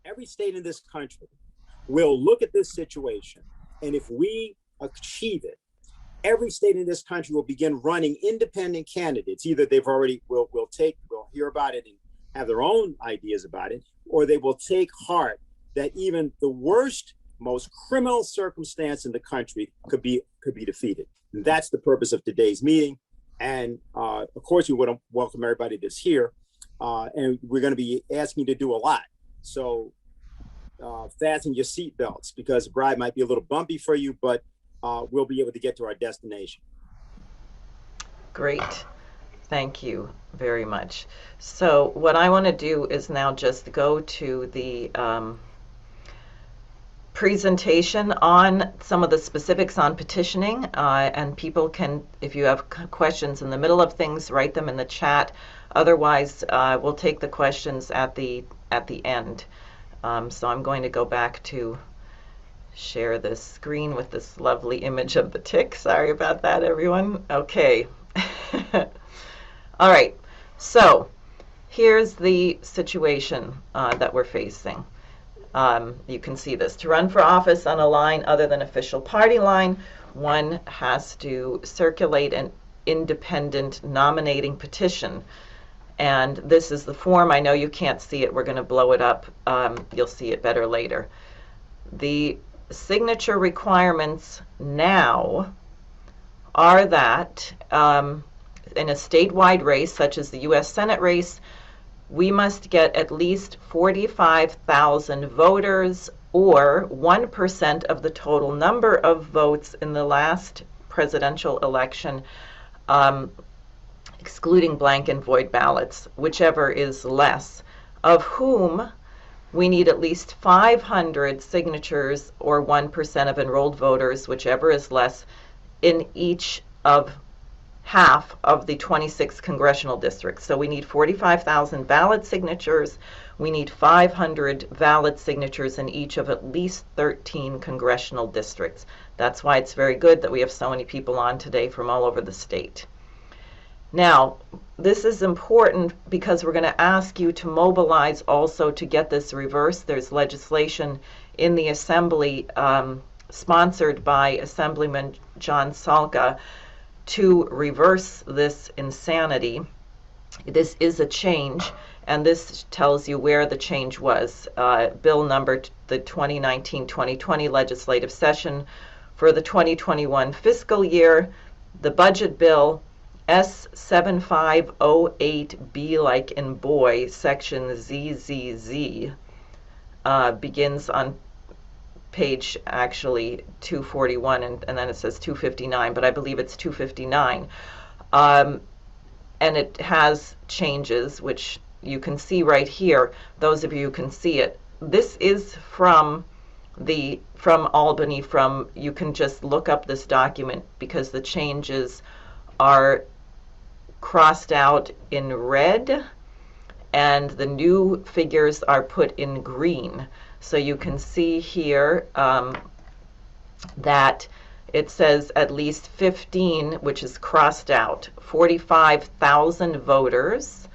every state in this country will look at this situation, and if we achieve it, every state in this country will begin running independent candidates. Either they've already will hear about it and have their own ideas about it, or they will take heart that even the worst, most criminal circumstance in the country could be defeated. And that's the purpose of today's meeting. And of course, we want to welcome everybody that's here. And we're going to be asking you to do a lot. So fasten your seatbelts, because the ride might be a little bumpy for you, but we'll be able to get to our destination. Great. Thank you very much. So what I want to do is now just go to the presentation on some of the specifics on petitioning, and people can, if you have questions in the middle of things, write them in the chat. Otherwise, we'll take the questions at the end. So I'm going to go back to share this screen with this lovely image of the tick. Sorry about that, everyone. Okay. All right. So here's the situation that we're facing. You can see this. To run for office on a line other than official party line, one has to circulate an independent nominating petition. And this is the form. I know you can't see it. We're going to blow it up. You'll see it better later. The signature requirements now are that in a statewide race, such as the U.S. Senate race, we must get at least 45,000 voters, or 1% of the total number of votes in the last presidential election, excluding blank and void ballots, whichever is less, of whom we need at least 500 signatures, or 1% of enrolled voters, whichever is less, in each of half of the 26 congressional districts. So we need 45,000 ballot signatures. We need 500 valid signatures in each of at least 13 congressional districts. That's why it's very good that we have so many people on today from all over the state. Now, this is important because we're going to ask you to mobilize also to get this reversed. There's legislation in the Assembly sponsored by Assemblyman John Salka to reverse this insanity. This is a change, and this tells you where the change was. Bill numbered the 2019-2020 legislative session for the 2021 fiscal year. The budget bill S7508B, like in boy, section ZZZ, begins on page actually 241, and then it says 259, but I believe it's 259. And it has changes, which you can see right here. Those of you who can see it. This is from Albany. You can just look up this document because the changes are crossed out in red and the new figures are put in green. So you can see here that it says at least 15, which is crossed out, 45,000 voters,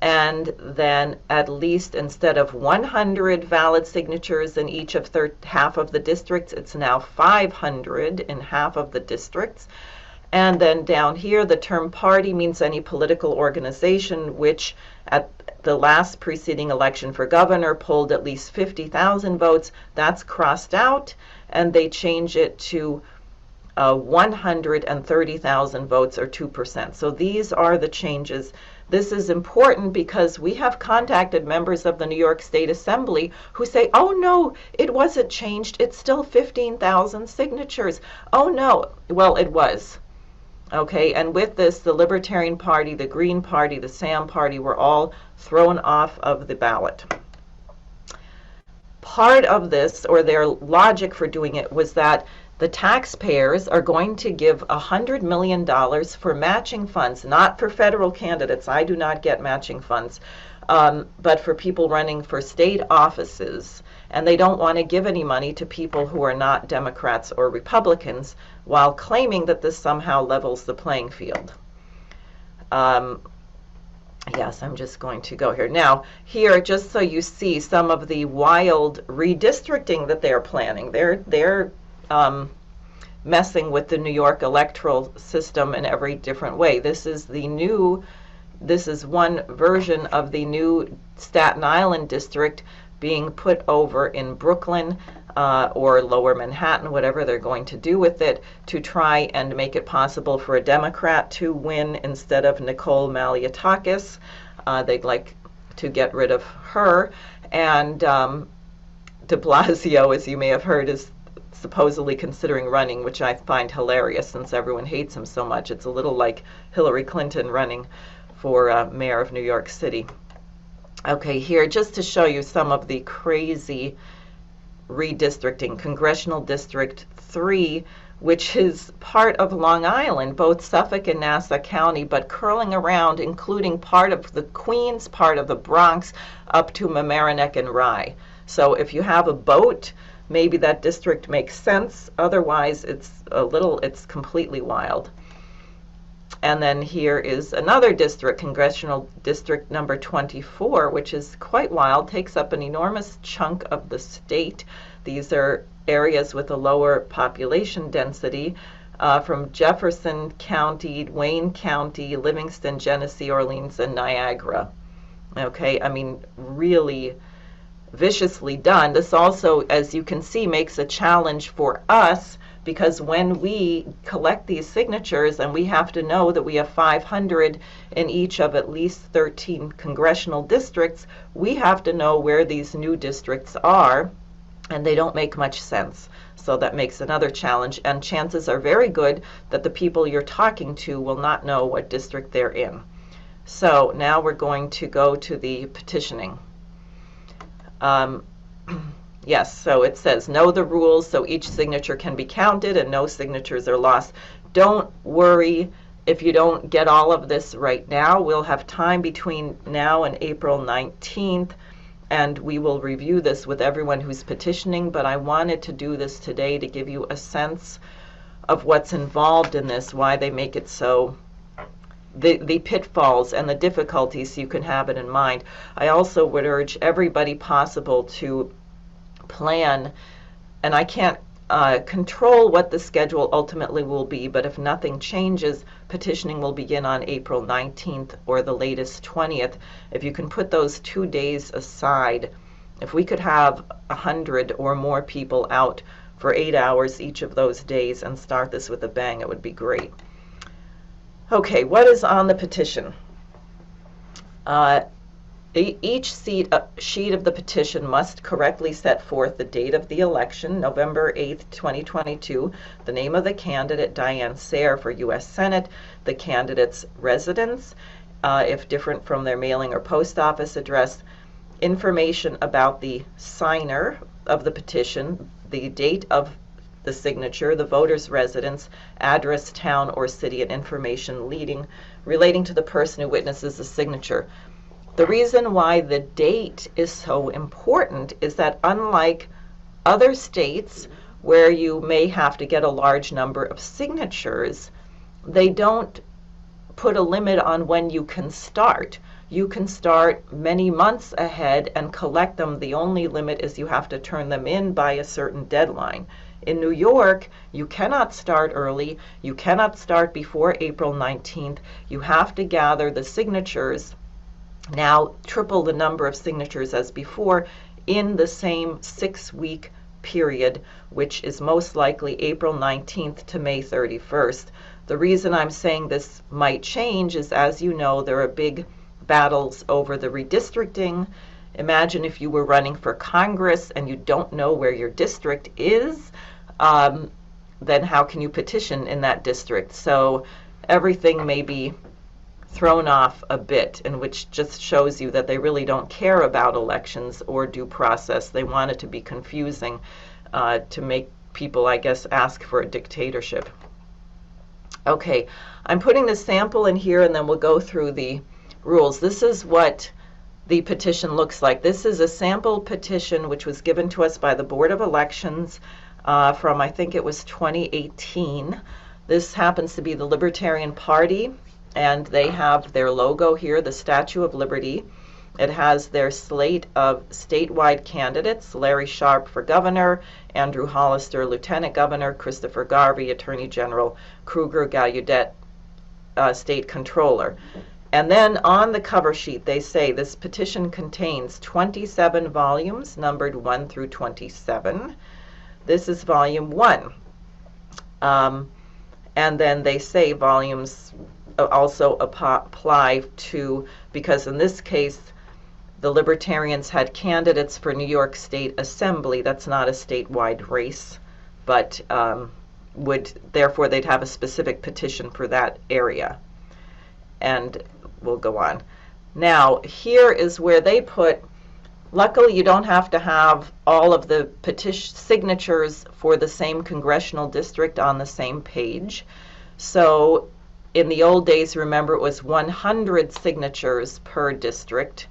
and then at least, instead of 100 valid signatures in each of half of the districts, it's now 500 in half of the districts. And then down here, the term party means any political organization which at the last preceding election for governor polled at least 50,000 votes. That's crossed out, and they change it to 130,000 votes, or 2%. So these are the changes. This is important because we have contacted members of the New York State Assembly who say, oh no, it wasn't changed. It's still 15,000 signatures. Oh no. Well, it was. Okay, and with this, the Libertarian Party, the Green Party, the SAM Party were all thrown off of the ballot. Part of this, or their logic for doing it, was that the taxpayers are going to give $100 million for matching funds, not for federal candidates. I do not get matching funds, but for people running for state offices. And they don't want to give any money to people who are not Democrats or Republicans, while claiming that this somehow levels the playing field. Yes, I'm just going to go here. Now, here, just so you see some of the wild redistricting that they're planning. They're messing with the New York electoral system in every different way. This is one version of the new Staten Island district being put over in Brooklyn or Lower Manhattan, whatever they're going to do with it, to try and make it possible for a Democrat to win instead of Nicole Malliotakis. They'd like to get rid of her. And de Blasio, as you may have heard, is supposedly considering running, which I find hilarious since everyone hates him so much. It's a little like Hillary Clinton running for mayor of New York City. Okay, here, just to show you some of the crazy redistricting. Congressional District 3, which is part of Long Island, both Suffolk and Nassau County, but curling around, including part of the Queens, part of the Bronx, up to Mamaroneck and Rye. So if you have a boat, maybe that district makes sense. Otherwise, it's completely wild. And then here is another district, Congressional District number 24, which is quite wild, takes up an enormous chunk of the state. These are areas with a lower population density from Jefferson County, Wayne County, Livingston, Genesee, Orleans, and Niagara. Okay, I mean, really viciously done. This also, as you can see, makes a challenge for us, because when we collect these signatures, and we have to know that we have 500 in each of at least 13 congressional districts, we have to know where these new districts are, and they don't make much sense. So that makes another challenge, and chances are very good that the people you're talking to will not know what district they're in. So now we're going to go to the petitioning. Yes, so it says, know the rules so each signature can be counted and no signatures are lost. Don't worry if you don't get all of this right now. We'll have time between now and April 19th, and we will review this with everyone who's petitioning, but I wanted to do this today to give you a sense of what's involved in this, why they make it so, the pitfalls and the difficulties, so you can have it in mind. I also would urge everybody possible to plan, and I can't control what the schedule ultimately will be, but if nothing changes, petitioning will begin on April 19th or the latest 20th. If you can put those 2 days aside, if we could have 100 or more people out for 8 hours each of those days and start this with a bang, it would be great. Okay, what is on the petition? Each sheet of the petition must correctly set forth the date of the election, November 8th, 2022, the name of the candidate, Diane Sare, for U.S. Senate, the candidate's residence, if different from their mailing or post office address, information about the signer of the petition, the date of the signature, the voter's residence, address, town, or city, and information relating to the person who witnesses the signature. The reason why the date is so important is that, unlike other states where you may have to get a large number of signatures, they don't put a limit on when you can start. You can start many months ahead and collect them. The only limit is you have to turn them in by a certain deadline. In New York, you cannot start early. You cannot start before April 19th. You have to gather the signatures, now triple the number of signatures as before, in the same 6-week period, which is most likely April 19th to May 31st. The reason I'm saying this might change is, as you know, there are big battles over the redistricting. Imagine if you were running for Congress and you don't know where your district is, then how can you petition in that district? So everything may be thrown off a bit, and which just shows you that they really don't care about elections or due process. They want it to be confusing to make people, I guess, ask for a dictatorship. Okay, I'm putting the sample in here, and then we'll go through the rules. This is what the petition looks like. This is a sample petition which was given to us by the Board of Elections from, I think it was 2018. This happens to be the Libertarian Party. and they have their logo here, the Statue of Liberty. It has their slate of statewide candidates: Larry Sharpe for governor, Andrew Hollister, lieutenant governor, Christopher Garvey, attorney general, Kruger Gallaudet, state controller. And then on the cover sheet, they say this petition contains 27 volumes, numbered 1 through 27. This is volume 1. And then they say volumes also apply to, because in this case, the Libertarians had candidates for New York State Assembly. That's not a statewide race, but therefore they'd have a specific petition for that area. And we'll go on. Now, here is where they put, luckily you don't have to have all of the petition signatures for the same congressional district on the same page. So in the old days, remember, it was 100 signatures per district.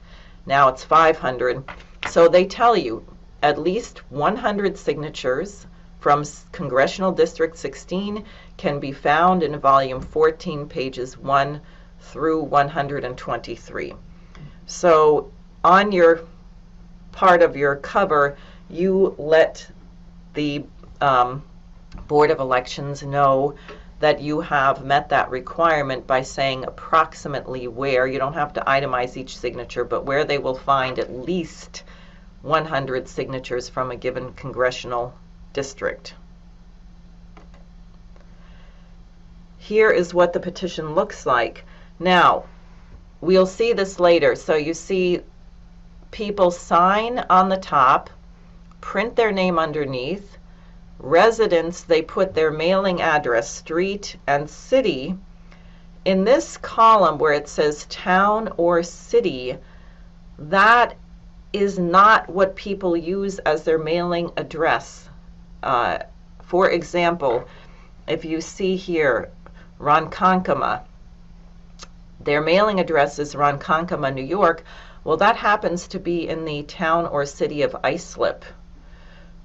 Now it's 500. So they tell you at least 100 signatures from Congressional District 16 can be found in volume 14, pages 1 through 123. So on your part of your cover, you let the Board of Elections know that you have met that requirement by saying approximately where. You don't have to itemize each signature, but where they will find at least 100 signatures from a given congressional district. Here is what the petition looks like. Now, we'll see this later. So you see people sign on the top, print their name underneath. Residents, they put their mailing address, street, and city. In this column where it says town or city, that is not what people use as their mailing address. For example, if you see here, Ronkonkoma, their mailing address is Ronkonkoma, New York. Well, that happens to be in the town or city of Islip.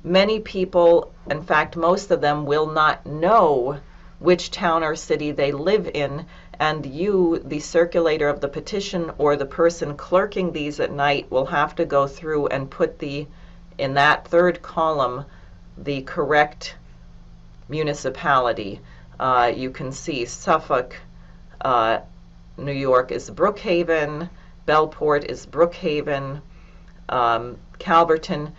Many people, in fact, most of them, will not know which town or city they live in, and you, the circulator of the petition, or the person clerking these at night, will have to go through and put in that third column, the correct municipality. You can see Suffolk, New York is Brookhaven, Bellport is Brookhaven, Calverton.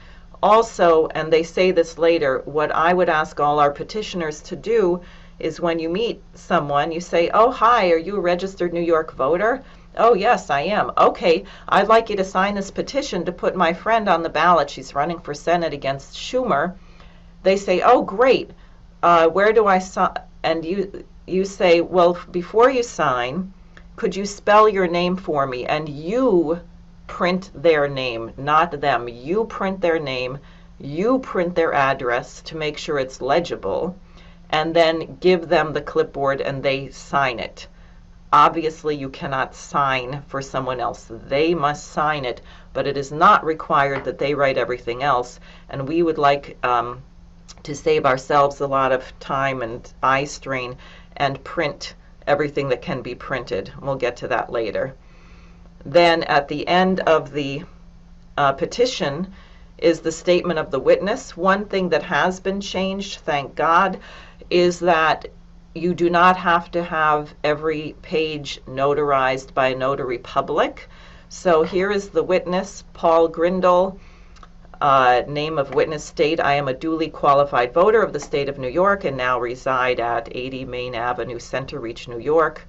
Also, and they say this later, what I would ask all our petitioners to do is when you meet someone, you say, "Oh, hi, are you a registered New York voter?" "Oh, yes, I am." "Okay, I'd like you to sign this petition to put my friend on the ballot. She's running for Senate against Schumer." They say, "Oh, great. Where do I sign?" And you say, "Well, before you sign, could you spell your name for me?" And you print their name, not them. You print their name, you print their address to make sure it's legible, and then give them the clipboard and they sign it. Obviously, you cannot sign for someone else. They must sign it, but it is not required that they write everything else. And we would like to save ourselves a lot of time and eye strain and print everything that can be printed. We'll get to that later. Then at the end of the petition is the statement of the witness. One thing that has been changed, thank God, is that you do not have to have every page notarized by a notary public. So here is the witness, Paul Grindle, name of witness, state, "I am a duly qualified voter of the state of New York and now reside at 80 Main Avenue, Center Reach, New York."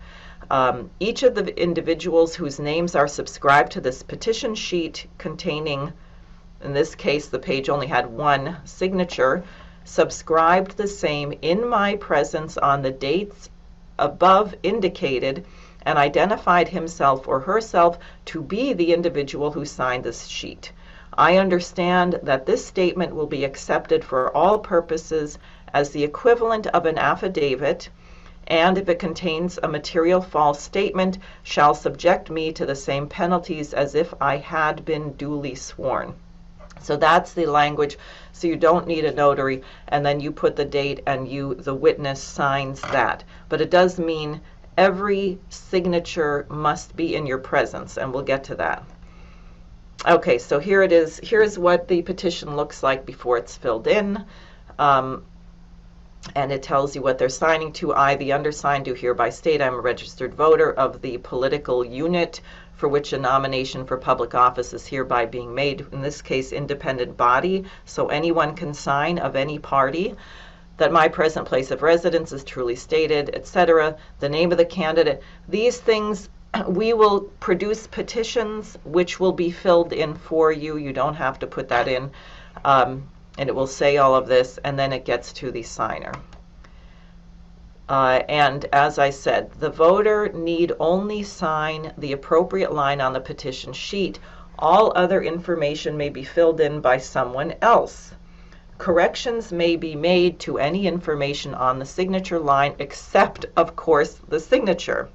Each of the individuals whose names are subscribed to this petition sheet containing, in this case, the page only had one signature, subscribed the same in my presence on the dates above indicated and identified himself or herself to be the individual who signed this sheet. I understand that this statement will be accepted for all purposes as the equivalent of an affidavit, and if it contains a material false statement, shall subject me to the same penalties as if I had been duly sworn. So that's the language. So you don't need a notary, and then you put the date and the witness signs that. But it does mean every signature must be in your presence, and we'll get to that. Okay, so here it is. Here's what the petition looks like before it's filled in. And it tells you what they're signing to. I, the undersigned, do hereby state I'm a registered voter of the political unit for which a nomination for public office is hereby being made, in this case, independent body, so anyone can sign, of any party, that my present place of residence is truly stated, etc., the name of the candidate. These things, we will produce petitions which will be filled in for you. You don't have to put that in. And it will say all of this, and then it gets to the signer. And as I said, the voter need only sign the appropriate line on the petition sheet. All other information may be filled in by someone else. Corrections may be made to any information on the signature line, except, of course, the signature.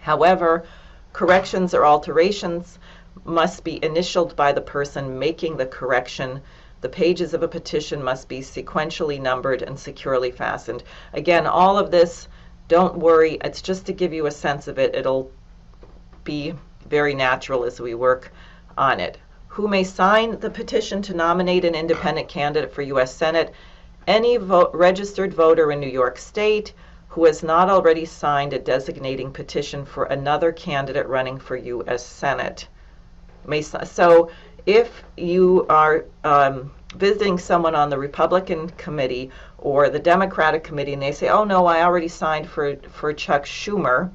However, corrections or alterations must be initialed by the person making the correction. The pages of a petition must be sequentially numbered and securely fastened. Again, all of this, don't worry, it's just to give you a sense of it. It'll be very natural as we work on it. Who may sign the petition to nominate an independent candidate for U.S. Senate? Any registered voter in New York State who has not already signed a designating petition for another candidate running for U.S. Senate. So if you are visiting someone on the Republican committee or the Democratic committee and they say, oh no, I already signed for Chuck Schumer,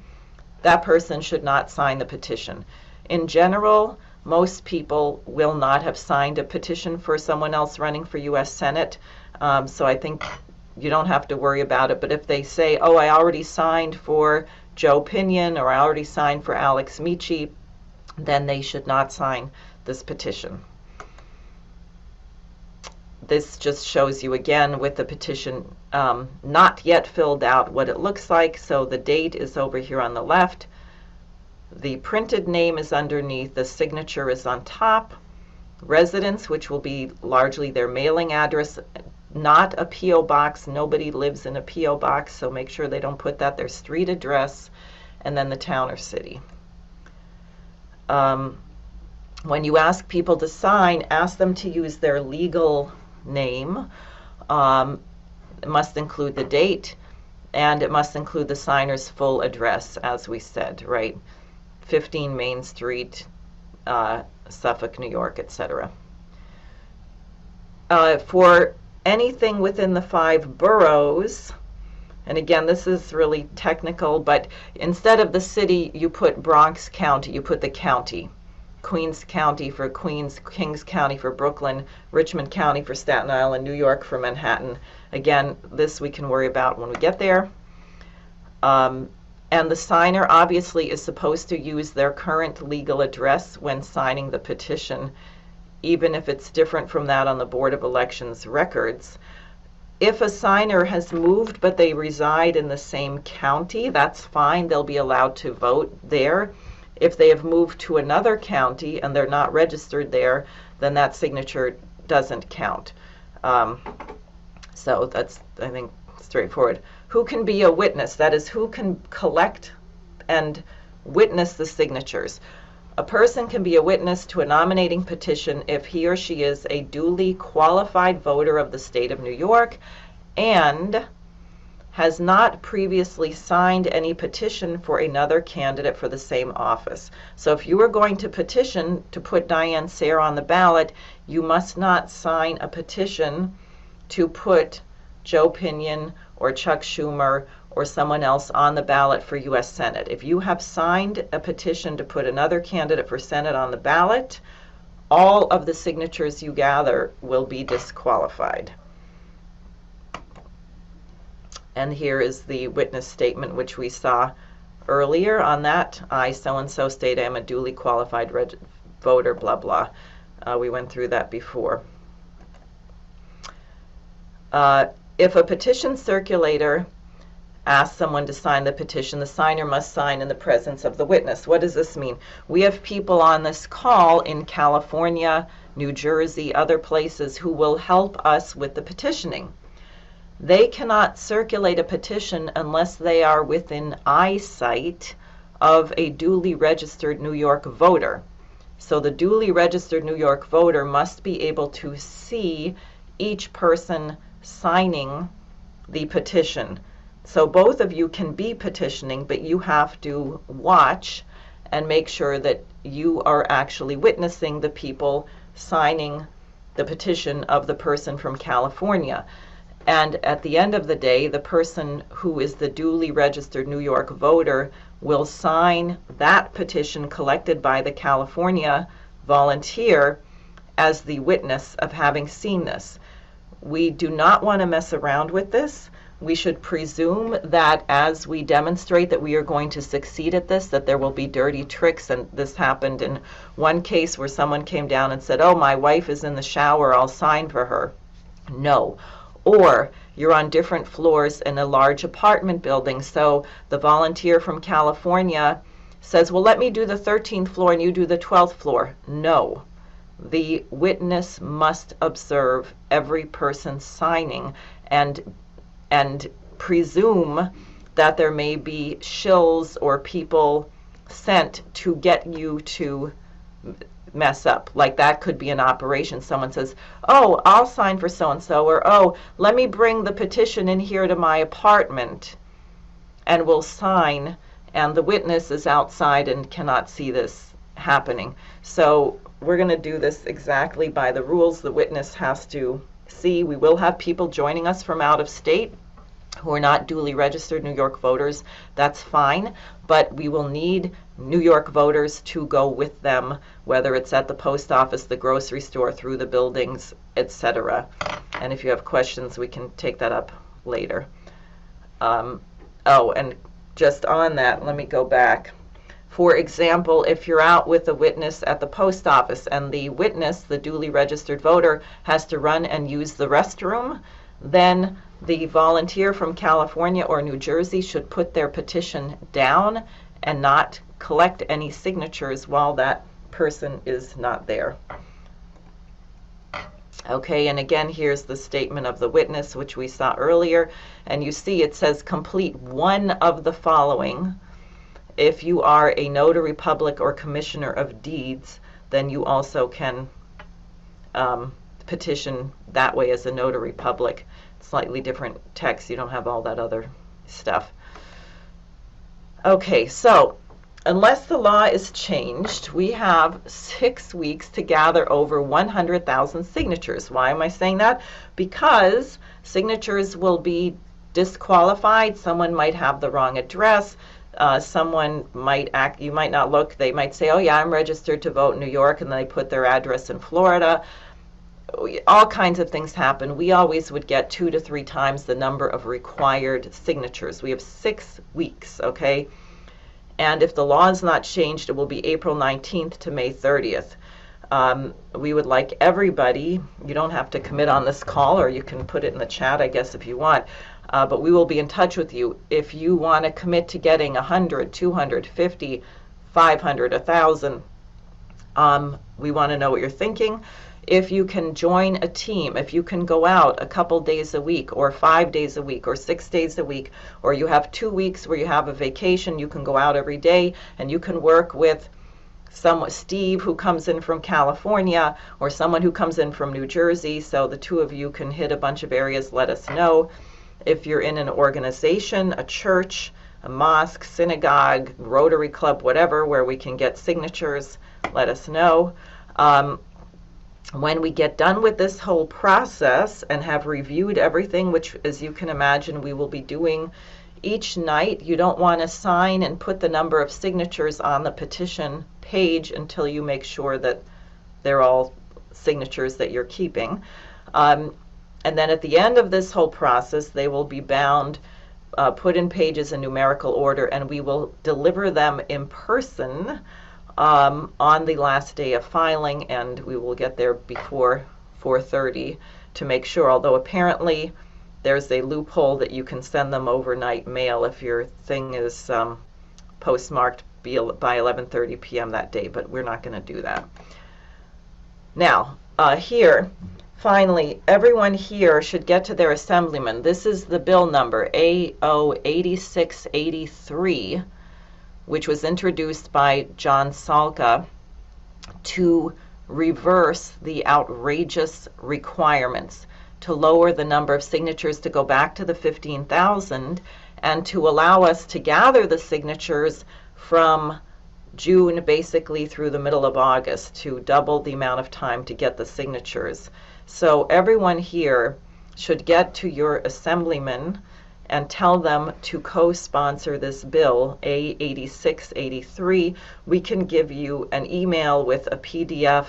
that person should not sign the petition. In general, most people will not have signed a petition for someone else running for U.S. Senate, so I think you don't have to worry about it. But if they say, oh, I already signed for Joe Pinion or I already signed for Alex Michi, then they should not sign this petition. This just shows you again with the petition not yet filled out what it looks like. So the date is over here on the left. The printed name is underneath. The signature is on top. Residence, which will be largely their mailing address, not a P.O. box. Nobody lives in a P.O. box, so make sure they don't put that. Their street address, and then the town or city. When you ask people to sign, ask them to use their legal name. It must include the date, and it must include the signer's full address, as we said, right? 15 Main Street, Suffolk, New York, etc. For anything within the 5 boroughs, and again, this is really technical, but instead of the city, you put Bronx County, you put the county. Queens County for Queens, Kings County for Brooklyn, Richmond County for Staten Island, New York for Manhattan. Again, this we can worry about when we get there. And the signer obviously is supposed to use their current legal address when signing the petition, even if it's different from that on the Board of Elections records. If a signer has moved but they reside in the same county, that's fine. They'll be allowed to vote there. If they have moved to another county and they're not registered there, then that signature doesn't count. So that's, I think, straightforward. Who can be a witness? That is, who can collect and witness the signatures. A person can be a witness to a nominating petition if he or she is a duly qualified voter of the state of New York and has not previously signed any petition for another candidate for the same office. So if you are going to petition to put Diane Sare on the ballot, you must not sign a petition to put Joe Pinion or Chuck Schumer or someone else on the ballot for U.S. Senate. If you have signed a petition to put another candidate for Senate on the ballot, all of the signatures you gather will be disqualified. And here is the witness statement, which we saw earlier on that. I, so-and-so, state I am a duly qualified voter, blah, blah. We went through that before. If a petition circulator asks someone to sign the petition, the signer must sign in the presence of the witness. What does this mean? We have people on this call in California, New Jersey, other places who will help us with the petitioning. They cannot circulate a petition unless they are within eyesight of a duly registered New York voter. So the duly registered New York voter must be able to see each person signing the petition. So both of you can be petitioning, but you have to watch and make sure that you are actually witnessing the people signing the petition of the person from California. And at the end of the day, the person who is the duly registered New York voter will sign that petition collected by the California volunteer as the witness of having seen this. We do not want to mess around with this. We should presume that as we demonstrate that we are going to succeed at this, that there will be dirty tricks. And this happened in one case where someone came down and said, "Oh, my wife is in the shower, I'll sign for her." No. Or you're on different floors in a large apartment building, so the volunteer from California says, "Well, let me do the 13th floor and you do the 12th floor." No. The witness must observe every person signing and presume that there may be shills or people sent to get you to mess up. Like that could be an operation. Someone says, "Oh, I'll sign for so-and-so," or, "Oh, let me bring the petition in here to my apartment and we'll sign," and the witness is outside and cannot see this happening. So we're going to do this exactly by the rules the witness has to see. We will have people joining us from out of state who are not duly registered New York voters. That's fine, but we will need New York voters to go with them, whether it's at the post office, the grocery store, through the buildings, etc. And if you have questions, we can take that up later. Oh, and just on that, let me go back. For example, if you're out with a witness at the post office and the witness, the duly registered voter, has to run and use the restroom, then the volunteer from California or New Jersey should put their petition down and not collect any signatures while that person is not there. Okay, and again, here's the statement of the witness, which we saw earlier, and you see it says complete one of the following. If you are a notary public or commissioner of deeds, then you also can petition that way as a notary public. Slightly different text. You don't have all that other stuff. Okay, so unless the law is changed, we have 6 weeks to gather over 100,000 signatures. Why am I saying that? Because signatures will be disqualified. Someone might have the wrong address. Someone might act, you might not look, they might say, "Oh yeah, I'm registered to vote in New York," and they put their address in Florida. All kinds of things happen. We always would get 2 to 3 times the number of required signatures. We have 6 weeks, okay? And if the law is not changed, it will be April 19th to May 30th. We would like everybody, you don't have to commit on this call, or you can put it in the chat, I guess, if you want, but we will be in touch with you. If you want to commit to getting 100, 250, 500, 1,000, we want to know what you're thinking. If you can join a team, if you can go out a couple days a week, or 5 days a week, or 6 days a week, or you have 2 weeks where you have a vacation, you can go out every day and you can work with Steve, who comes in from California, or someone who comes in from New Jersey, so the two of you can hit a bunch of areas. Let us know. If you're in an organization, a church, a mosque, synagogue, Rotary Club, whatever, where we can get signatures, let us know. When we get done with this whole process and have reviewed everything, which, as you can imagine, we will be doing each night, you don't want to sign and put the number of signatures on the petition page until you make sure that they're all signatures that you're keeping. And then at the end of this whole process, they will be bound, put in pages in numerical order, and we will deliver them in person on the last day of filing, and we will get there before 4:30 to make sure, although apparently there's a loophole that you can send them overnight mail if your thing is postmarked by 11:30 p.m. that day, but we're not going to do that. Now, here, Finally, everyone here should get to their assemblyman. This is the bill number AO8683, which was introduced by John Salka to reverse the outrageous requirements, to lower the number of signatures to go back to the 15,000, and to allow us to gather the signatures from June basically through the middle of August, to double the amount of time to get the signatures. So everyone here should get to your assemblyman and tell them to co-sponsor this bill, A8683. We can give you an email with a PDF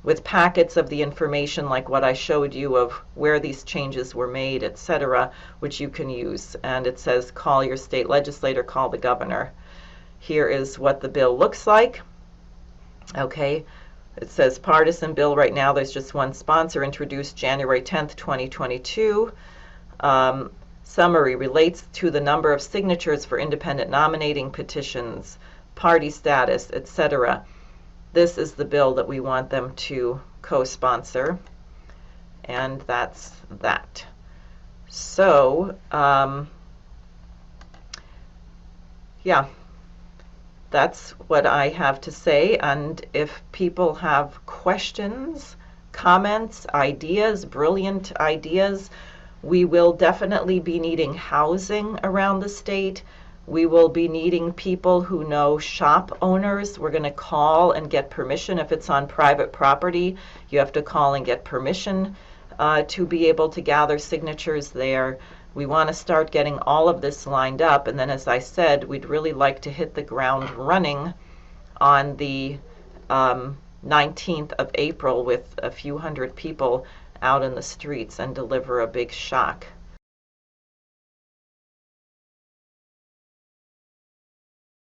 with packets of the information like what I showed you of where these changes were made, etc., which you can use. And it says call your state legislator, call the governor. Here is what the bill looks like. Okay, it says partisan bill right now. There's just one sponsor, introduced January 10th, 2022. Summary relates to the number of signatures for independent nominating petitions, party status, etc. This is the bill that we want them to co-sponsor, and that's that. So, yeah, that's what I have to say. And if people have questions, comments, ideas, brilliant ideas, we will definitely be needing housing around the state. We will be needing people who know shop owners. We're going to call and get permission. If it's on private property, you have to call and get permission to be able to gather signatures there. We want to start getting all of this lined up. And then, as I said, we'd really like to hit the ground running on the 19th of April with a few hundred people out in the streets and deliver a big shock.